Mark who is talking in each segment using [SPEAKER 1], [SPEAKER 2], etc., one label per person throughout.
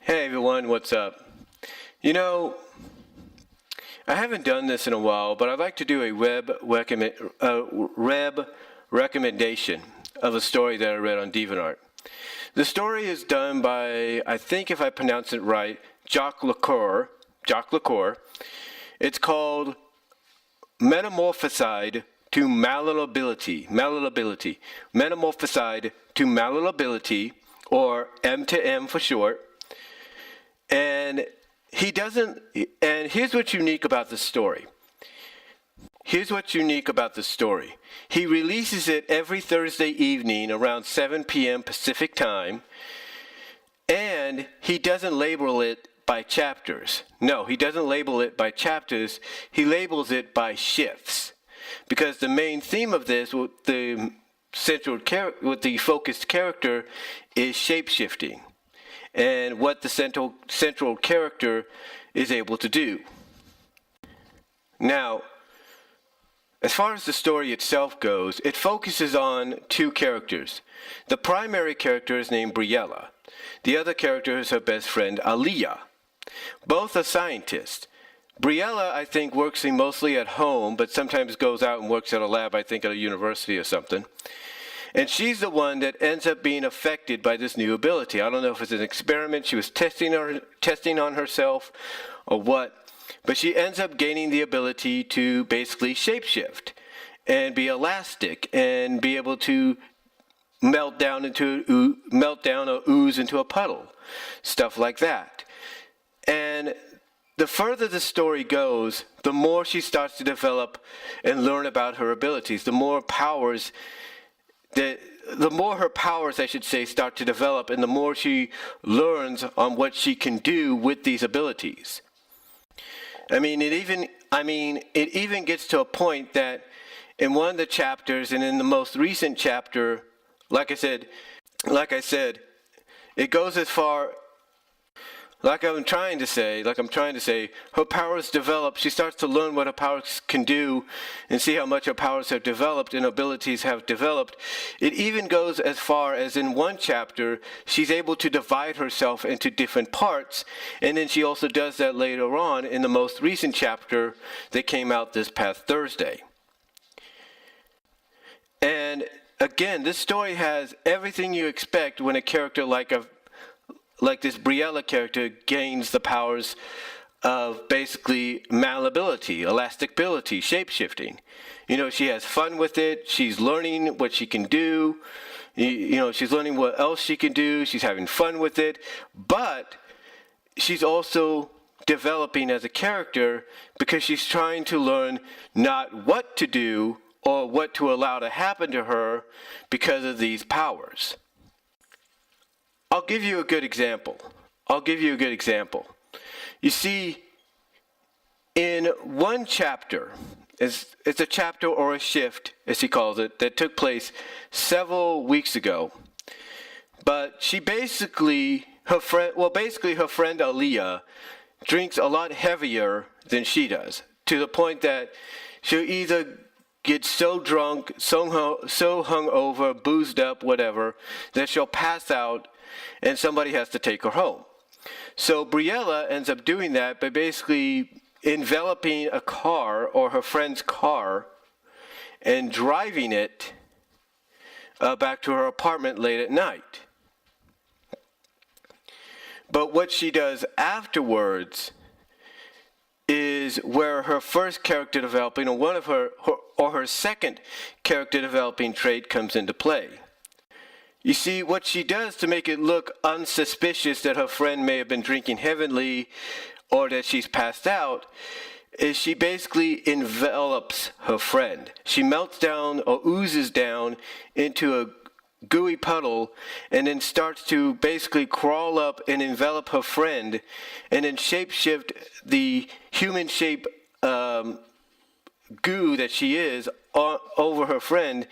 [SPEAKER 1] Hey everyone, what's up? You know, I haven't done this in a while, but I'd like to do a web recommendation of a story that I read on DeviantArt. The story is done by, I think if I pronounce it right, Jaquelidor. It's called Metamorphosed to Malleability. Metamorphosed to Malleability, or M to M for short. And here's what's unique about the story. He releases it every Thursday evening around 7 p.m. Pacific time, and he doesn't label it by chapters. No, he doesn't label it by chapters. He labels it by shifts, because the main theme of this, with the focused character, is shape-shifting, and what the central character is able to do. Now, as far as the story itself goes, it focuses on two characters. The primary character is named Briella. The other character is her best friend, Aliyah. Both are scientists. Briella, I think, works mostly at home, but sometimes goes out and works at a lab, I think at a university or something. And she's the one that ends up being affected by this new ability. I don't know if it's an experiment she was testing on herself or what, but she ends up gaining the ability to basically shapeshift and be elastic and be able to melt down or ooze into a puddle, stuff like that. And the further the story goes, the more she starts to develop and learn about her abilities, the more her powers, I should say, start to develop, and the more she learns on what she can do with these abilities. It even gets to a point that in one of the chapters, and in the most recent chapter, like I said, it goes as far. Like I'm trying to say, her powers develop. She starts to learn what her powers can do and see how much her powers have developed and abilities have developed. It even goes as far as in one chapter, she's able to divide herself into different parts. And then she also does that later on in the most recent chapter that came out this past Thursday. And again, this story has everything you expect when a character like this Briella character gains the powers of basically malleability, elasticability, shape-shifting. She has fun with it. She's learning what she can do. She's learning what else she can do. She's having fun with it. But she's also developing as a character because she's trying to learn not what to do or what to allow to happen to her because of these powers. I'll give you a good example. You see, in one chapter, it's a chapter or a shift, as he calls it, that took place several weeks ago. But her friend Aliyah drinks a lot heavier than she does, to the point that she'll either get so drunk, so hungover, boozed up, whatever, that she'll pass out and somebody has to take her home. So Briella ends up doing that by basically enveloping a car or her friend's car and driving it back to her apartment late at night. But what she does afterwards is where her first character developing or her second character developing trait comes into play. You see, what she does to make it look unsuspicious that her friend may have been drinking heavily or that she's passed out is she basically envelops her friend. She melts down or oozes down into a gooey puddle and then starts to basically crawl up and envelop her friend and then shapeshift the human shape goo that she is over her friend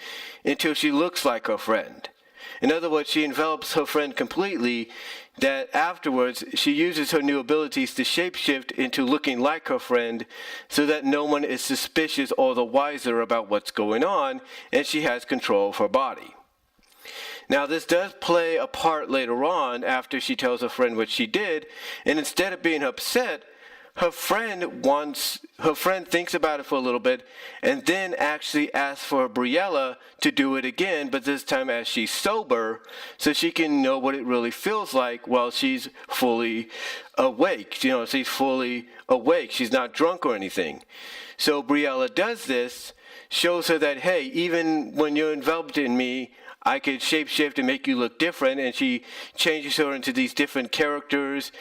[SPEAKER 1] until she looks like her friend. In other words, she envelops her friend completely, that afterwards she uses her new abilities to shapeshift into looking like her friend so that no one is suspicious or the wiser about what's going on, and she has control of her body. Now, this does play a part later on after she tells her friend what she did, and instead of being upset, her friend thinks about it for a little bit and then actually asks for Briella to do it again, but this time as she's sober, so she can know what it really feels like while she's fully awake. She's fully awake. She's not drunk or anything. So Briella does this, shows her that, hey, even when you're enveloped in me, I could shapeshift and make you look different, and she changes her into these different characters.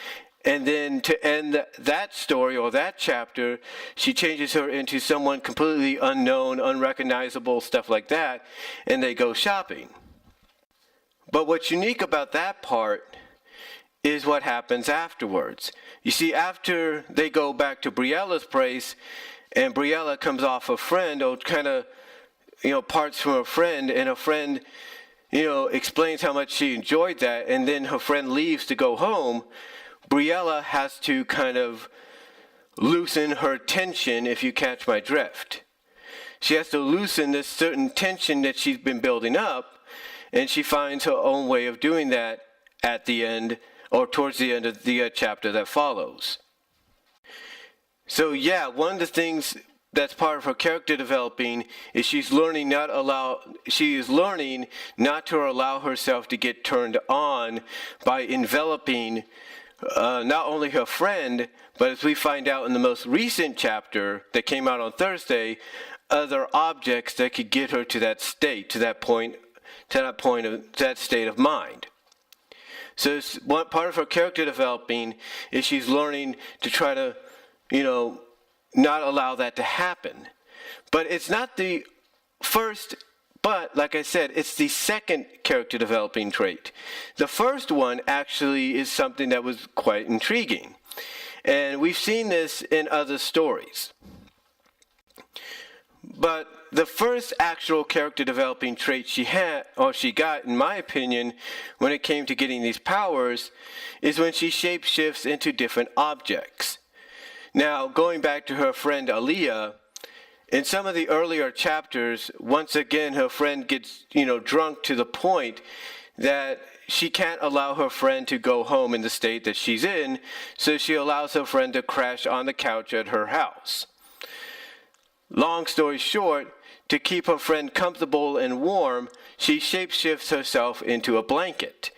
[SPEAKER 1] And then to end that story or that chapter, she changes her into someone completely unknown, unrecognizable, stuff like that, and they go shopping. But what's unique about that part is what happens afterwards. You see, after they go back to Briella's place, and Briella comes off a friend, or kind of, parts from her friend, and her friend, explains how much she enjoyed that, and then her friend leaves to go home, Briella has to kind of loosen her tension, if you catch my drift. She has to loosen this certain tension that she's been building up, and she finds her own way of doing that at the end, or towards the end of the chapter that follows. So yeah, one of the things that's part of her character developing is she's learning not to allow herself to get turned on by enveloping not only her friend, but as we find out in the most recent chapter that came out on Thursday, other objects that could get her to that state, to that state of mind. So one part of her character developing is she's learning to try to, not allow that to happen. But it's not the first. But, like I said, it's the second character developing trait. The first one actually is something that was quite intriguing. And we've seen this in other stories. But the first actual character developing trait she got, in my opinion, when it came to getting these powers, is when she shapeshifts into different objects. Now, going back to her friend Aaliyah, in some of the earlier chapters, once again, her friend gets, drunk to the point that she can't allow her friend to go home in the state that she's in, so she allows her friend to crash on the couch at her house. Long story short, to keep her friend comfortable and warm, she shapeshifts herself into a blanket.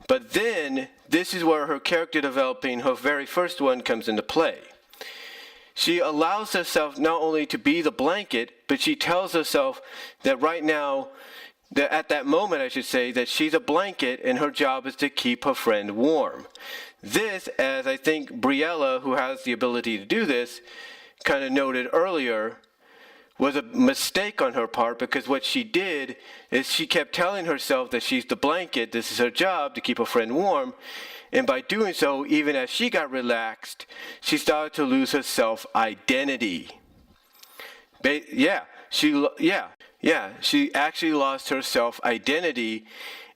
[SPEAKER 1] But then, this is where her character developing, her very first one, comes into play. She allows herself not only to be the blanket, but she tells herself that right now, that at that moment I should say, that she's a blanket and her job is to keep her friend warm. This, as I think Briella, who has the ability to do this, kind of noted earlier, was a mistake on her part, because what she did is she kept telling herself that she's the blanket, this is her job to keep her friend warm. And by doing so, even as she got relaxed, she started to lose her self-identity. She actually lost her self-identity.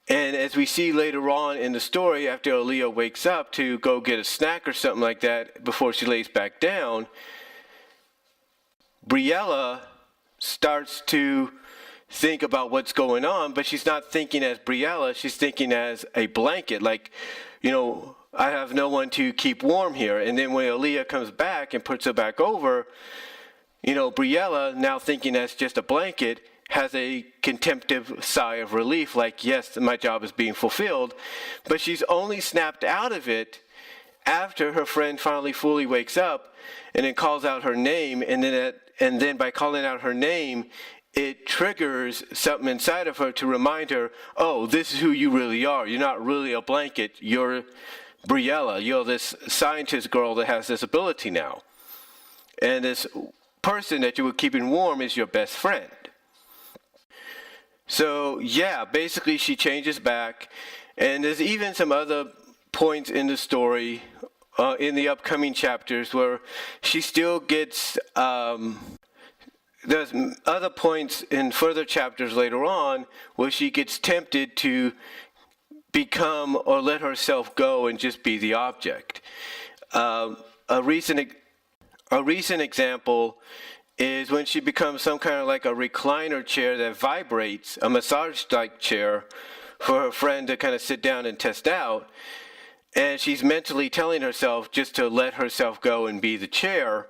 [SPEAKER 1] And as we see later on in the story, after Aaliyah wakes up to go get a snack or something like that before she lays back down, Briella starts to think about what's going on, but she's not thinking as Briella, she's thinking as a blanket, like, I have no one to keep warm here. And then when Aaliyah comes back and puts her back over, Briella, now thinking as just a blanket, has a contemptive sigh of relief, like, yes, my job is being fulfilled. But she's only snapped out of it after her friend finally fully wakes up and then calls out her name, and then by calling out her name, it triggers something inside of her to remind her, oh, this is who you really are. You're not really a blanket. You're Briella. You're this scientist girl that has this ability now. And this person that you were keeping warm is your best friend. So, yeah, basically she changes back. And there's even some other points in the story, in the upcoming chapters, where she still gets... There's other points in further chapters later on where she gets tempted to become or let herself go and just be the object. A recent example is when she becomes some kind of like a recliner chair that vibrates, a massage-like chair, for her friend to kind of sit down and test out. And she's mentally telling herself just to let herself go and be the chair.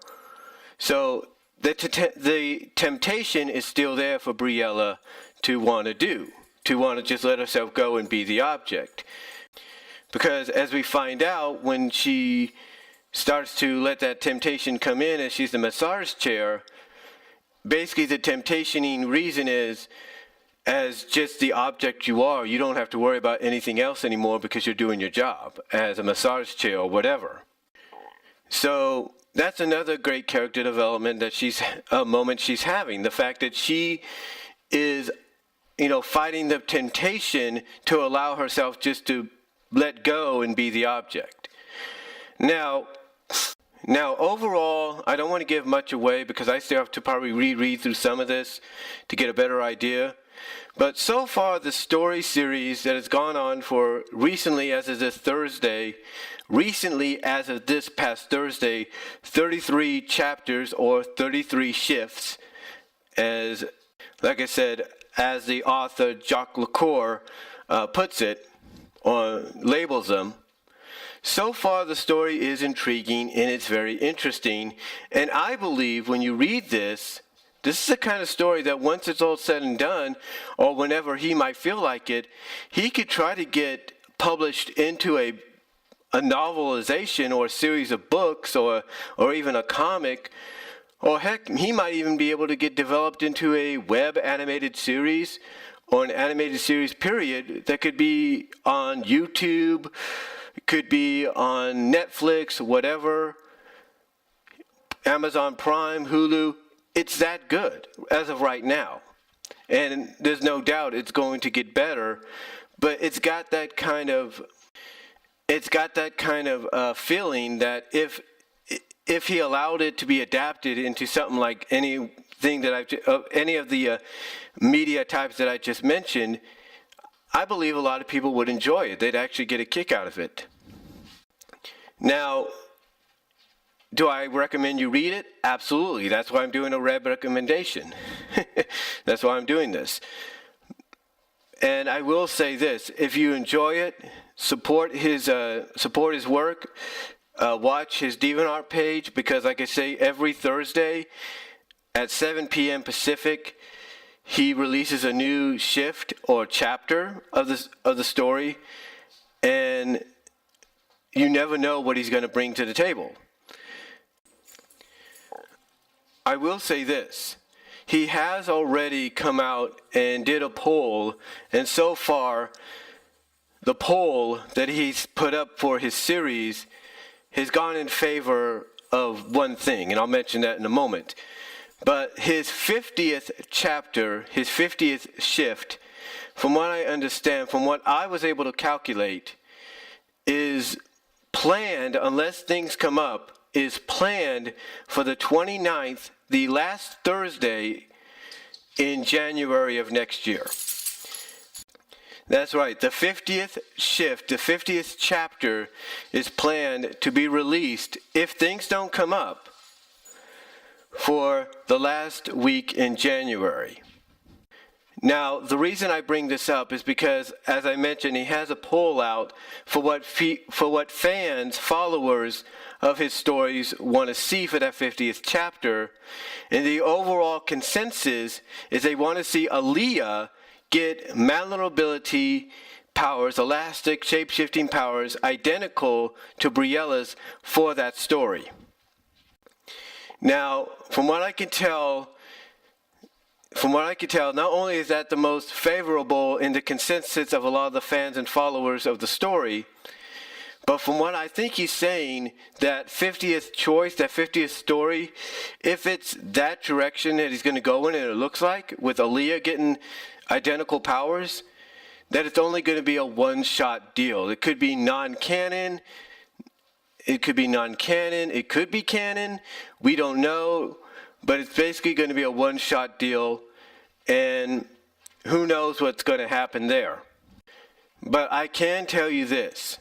[SPEAKER 1] So the temptation is still there for Briella to want to just let herself go and be the object. Because as we find out, when she starts to let that temptation come in as she's the massage chair, basically the temptationing reason is, as just the object you are, you don't have to worry about anything else anymore because you're doing your job as a massage chair or whatever. So that's another great character development that moment she's having. The fact that she is, fighting the temptation to allow herself just to let go and be the object. Now overall, I don't want to give much away because I still have to probably reread through some of this to get a better idea. But so far, the story series that has gone on for recently as of this past Thursday, 33 chapters or 33 shifts, like I said, as the author Jaquelidor puts it, or labels them. So far, the story is intriguing and it's very interesting. And I believe when you read this is the kind of story that once it's all said and done, or whenever he might feel like it, he could try to get published into a novelization or a series of books or even a comic. Or heck, he might even be able to get developed into a web animated series or an animated series period that could be on YouTube, could be on Netflix, whatever, Amazon Prime, Hulu. It's that good as of right now. And there's no doubt it's going to get better, but it's got that kind of feeling that if he allowed it to be adapted into something like anything that any of the media types that I just mentioned, I believe a lot of people would enjoy it. They'd actually get a kick out of it. Now, do I recommend you read it? Absolutely. That's why I'm doing a web recommendation. That's why I'm doing this. And I will say this: if you enjoy it, support his work. Watch his DeviantArt page, because like I say, every Thursday at 7 p.m. Pacific, he releases a new shift or chapter of the story, and you never know what he's going to bring to the table. I will say this: he has already come out and did a poll, and so far, the poll that he's put up for his series has gone in favor of one thing, and I'll mention that in a moment. But his 50th chapter, his 50th shift, from what I understand, from what I was able to calculate, is planned, unless things come up, is planned for the 29th, the last Thursday in January of next year. That's right, the 50th shift, the 50th chapter is planned to be released, if things don't come up, for the last week in January. Now, the reason I bring this up is because, as I mentioned, he has a poll out for what fans, followers of his stories want to see for that 50th chapter. And the overall consensus is they want to see Aaliyah get malleability powers, elastic shape-shifting powers, identical to Briella's for that story. Now, from what I can tell, not only is that the most favorable in the consensus of a lot of the fans and followers of the story, but from what I think he's saying, that 50th choice, that 50th story, if it's that direction that he's going to go in, and it looks like, with Aaliyah getting identical powers, that it's only going to be a one-shot deal. It could be non-canon, it could be canon, we don't know, but it's basically going to be a one-shot deal, and who knows what's going to happen there. But I can tell you this: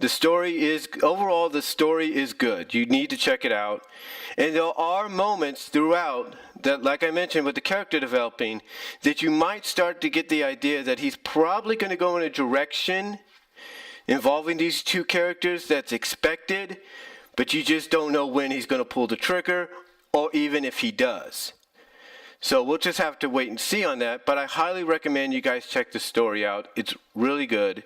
[SPEAKER 1] Overall, the story is good. You need to check it out. And there are moments throughout that, like I mentioned with the character developing, that you might start to get the idea that he's probably going to go in a direction involving these two characters that's expected, but you just don't know when he's going to pull the trigger, or even if he does. So we'll just have to wait and see on that, but I highly recommend you guys check the story out. It's really good.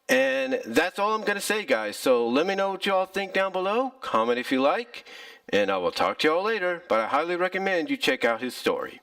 [SPEAKER 1] And that's all I'm going to say, guys. So let me know what y'all think down below. Comment if you like. And I will talk to y'all later. But I highly recommend you check out his story.